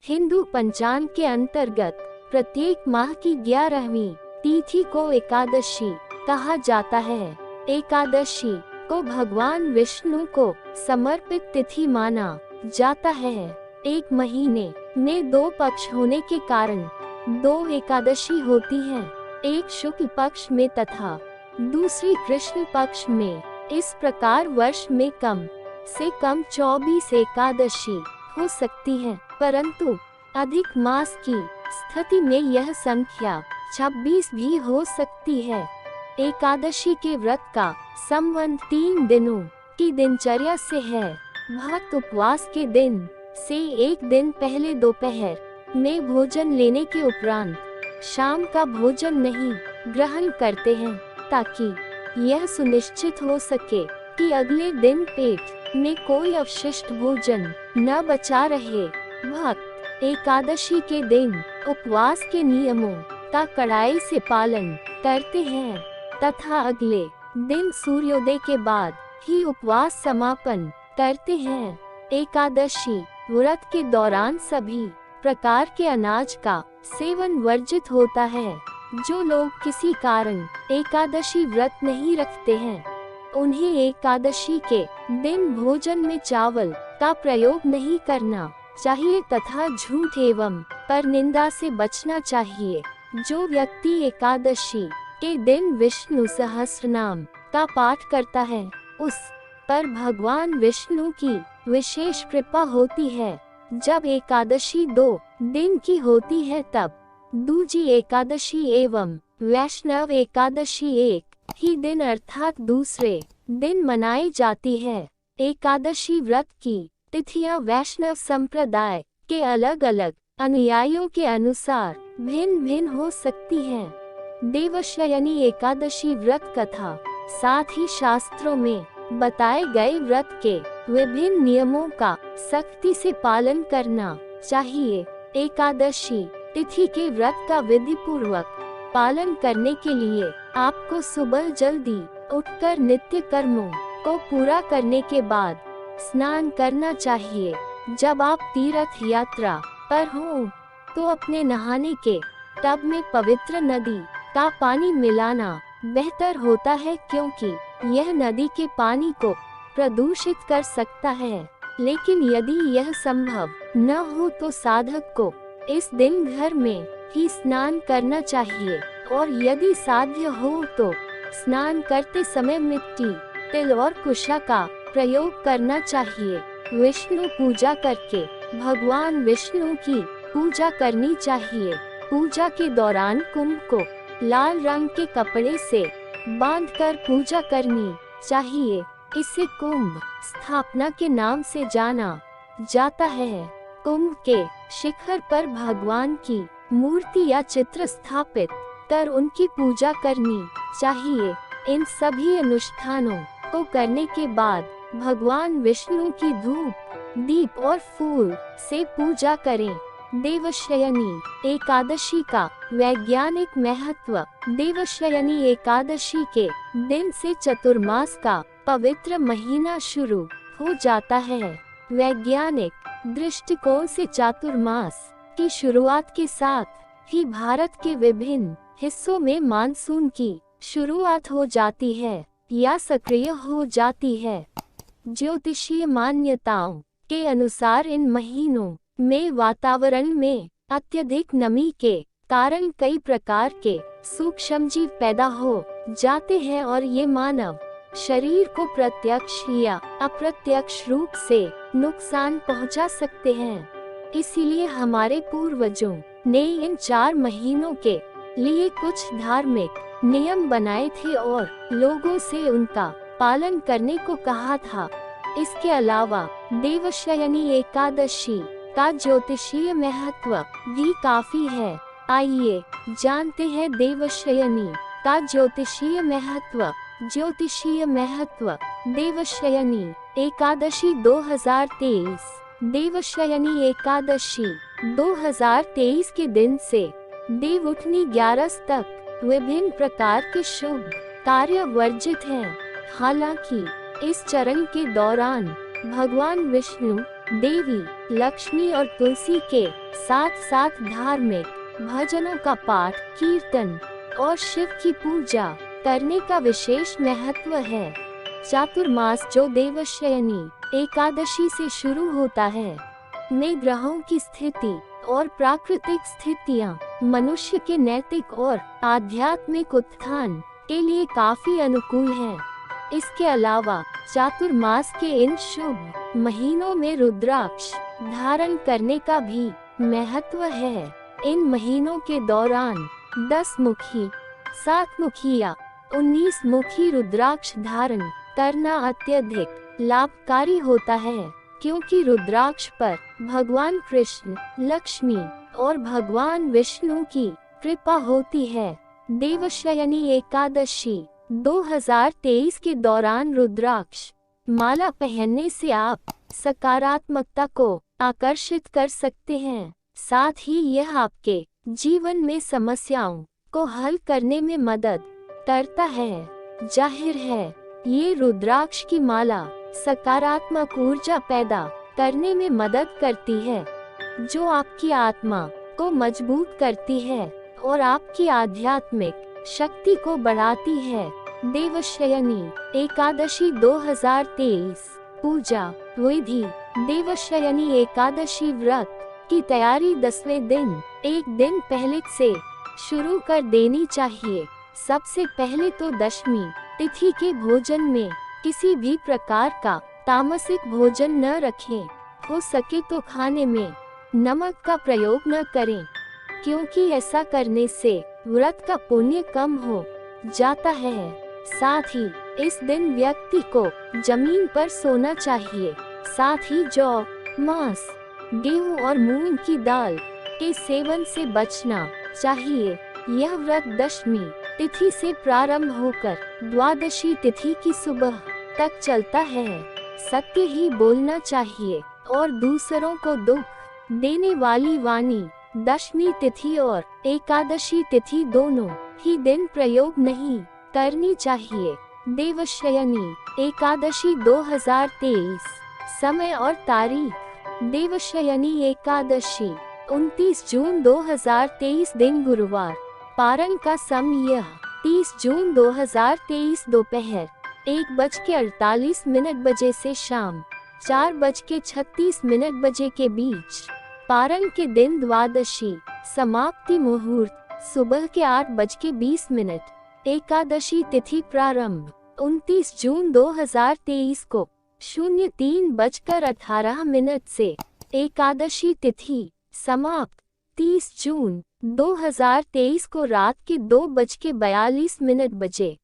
हिंदू पंचांग के अंतर्गत प्रत्येक माह की 11वीं तिथि को एकादशी कहा जाता है। एकादशी को भगवान विष्णु को समर्पित तिथि माना जाता है। एक महीने में 2 पक्ष होने के कारण 2 एकादशी होती हैं, एक शुक्ल पक्ष में तथा दूसरी कृष्ण पक्ष में। इस प्रकार वर्ष में कम से कम 24 एकादशी हो सकती है, परंतु अधिक मास की स्थिति में यह संख्या 26 भी हो सकती है। एकादशी के व्रत का संबंध 3 दिनों की दिनचर्या से है। भक्त उपवास के दिन से एक दिन पहले दोपहर में भोजन लेने के उपरांत शाम का भोजन नहीं ग्रहण करते हैं, ताकि यह सुनिश्चित हो सके कि अगले दिन पेट में कोई अवशिष्ट भोजन न बचा रहे। भक्त एकादशी के दिन उपवास के नियमों का कड़ाई से पालन करते हैं तथा अगले दिन सूर्योदय के बाद ही उपवास समापन करते हैं। एकादशी व्रत के दौरान सभी प्रकार के अनाज का सेवन वर्जित होता है। जो लोग किसी कारण एकादशी व्रत नहीं रखते हैं, उन्हें एकादशी के दिन भोजन में चावल का प्रयोग नहीं करना चाहिए तथा झूठ एवं परनिंदा से बचना चाहिए। जो व्यक्ति एकादशी के दिन विष्णु सहस्रनाम का पाठ करता है, उस पर भगवान विष्णु की विशेष कृपा होती है। जब एकादशी 2 दिन की होती है, तब दूजी एकादशी एवं वैष्णव एकादशी एक ही दिन अर्थात दूसरे दिन मनाई जाती है। एकादशी व्रत की तिथियां वैष्णव संप्रदाय के अलग अलग अनुयायियों के अनुसार भिन्न भिन्न हो सकती हैं। देवशयनी एकादशी व्रत कथा साथ ही शास्त्रों में बताए गए व्रत के विभिन्न नियमों का सख्ती से पालन करना चाहिए। एकादशी तिथि के व्रत का विधि पूर्वक पालन करने के लिए आपको सुबह जल्दी उठकर नित्य कर्मों को पूरा करने के बाद स्नान करना चाहिए। जब आप तीर्थ यात्रा पर हों, तो अपने नहाने के टब में पवित्र नदी का पानी मिलाना बेहतर होता है, क्योंकि यह नदी के पानी को प्रदूषित कर सकता है। लेकिन यदि यह संभव न हो तो साधक को इस दिन घर में ही स्नान करना चाहिए, और यदि साध्य हो तो स्नान करते समय मिट्टी, तिल और कुशा का प्रयोग करना चाहिए। विष्णु पूजा करके भगवान विष्णु की पूजा करनी चाहिए। पूजा के दौरान कुंभ को लाल रंग के कपड़े से बांधकर पूजा करनी चाहिए। इसे कुंभ स्थापना के नाम से जाना जाता है। कुंभ के शिखर पर भगवान की मूर्ति या चित्र स्थापित कर उनकी पूजा करनी चाहिए। इन सभी अनुष्ठानों को करने के बाद भगवान विष्णु की धूप, दीप और फूल से पूजा करें। देवशयनी एकादशी का वैज्ञानिक महत्व। देवशयनी एकादशी के दिन से चतुर्मास का पवित्र महीना शुरू हो जाता है। वैज्ञानिक दृष्टिकोण से चातुर्मास की शुरुआत के साथ ही भारत के विभिन्न हिस्सों में मानसून की शुरुआत हो जाती है या सक्रिय हो जाती है। ज्योतिषीय मान्यताओं के अनुसार इन महीनों में वातावरण में अत्यधिक नमी के कारण कई प्रकार के सूक्ष्मजीव पैदा हो जाते हैं, और ये मानव शरीर को प्रत्यक्ष या अप्रत्यक्ष रूप से नुकसान पहुंचा सकते हैं। इसीलिए हमारे पूर्वजों ने इन 4 महीनों के लिए कुछ धार्मिक नियम बनाए थे और लोगों से उनका पालन करने को कहा था। इसके अलावा देवशयनी एकादशी का ज्योतिषीय महत्व भी काफी है। आइए जानते हैं देवशयनी का ज्योतिषीय महत्व। ज्योतिषीय महत्व। देवशयनी एकादशी 2023। देवशयनी एकादशी 2023 के दिन से देवउठनी 11 तक विभिन्न प्रकार के शुभ कार्य वर्जित हैं। हालांकि इस चरण के दौरान भगवान विष्णु, देवी लक्ष्मी और तुलसी के साथ साथ धार्मिक भजनों का पाठ, कीर्तन और शिव की पूजा करने का विशेष महत्व है। चातुर्मास जो देवशयनी एकादशी से शुरू होता है, में ग्रहों की स्थिति और प्राकृतिक स्थितियां मनुष्य के नैतिक और आध्यात्मिक उत्थान के लिए काफी अनुकूल हैं। इसके अलावा चातुर्मास के इन शुभ महीनों में रुद्राक्ष धारण करने का भी महत्व है। इन महीनों के दौरान 10 मुखी, 7 मुखी या 19 मुखी रुद्राक्ष धारण करना अत्यधिक लाभकारी होता है, क्योंकि रुद्राक्ष पर भगवान कृष्ण, लक्ष्मी और भगवान विष्णु की कृपा होती है। देवशयनी एकादशी 2023 के दौरान रुद्राक्ष माला पहनने से आप सकारात्मकता को आकर्षित कर सकते हैं। साथ ही यह आपके जीवन में समस्याओं को हल करने में मदद करता है। जाहिर है, ये रुद्राक्ष की माला सकारात्मक ऊर्जा पैदा करने में मदद करती है, जो आपकी आत्मा को मजबूत करती है और आपकी आध्यात्मिक शक्ति को बढ़ाती है। देवशयनी एकादशी 2023 पूजा विधि। देवशयनी एकादशी व्रत की तैयारी 10वें दिन एक दिन पहले से शुरू कर देनी चाहिए। सबसे पहले तो दशमी तिथि के भोजन में किसी भी प्रकार का तामसिक भोजन न रखें। हो सके तो खाने में नमक का प्रयोग न करें, क्योंकि ऐसा करने से व्रत का पुण्य कम हो जाता है। साथ ही इस दिन व्यक्ति को जमीन पर सोना चाहिए। साथ ही जौ, मांस, गेहूं और मूंग की दाल के सेवन से बचना चाहिए। यह व्रत दशमी तिथि से प्रारंभ होकर द्वादशी तिथि की सुबह तक चलता है। सत्य ही बोलना चाहिए और दूसरों को दुख देने वाली वाणी दशमी तिथि और एकादशी तिथि दोनों ही दिन प्रयोग नहीं करनी चाहिए। देवशयनी एकादशी 2023 समय और तारीख। देवशयनी एकादशी 29 जून 2023 दिन गुरुवार। पारण का समय 30 जून 2023 दोपहर 1:48 बजे से शाम 4:36 बजे के बीच। पारण के दिन द्वादशी। समाप्ति मुहूर्त सुबह के 8:20। एकादशी तिथि प्रारंभ 29 जून 2023 को 03:18 से। एकादशी तिथि समाप्त 30 जून 2023 को रात के 2:42 बजे।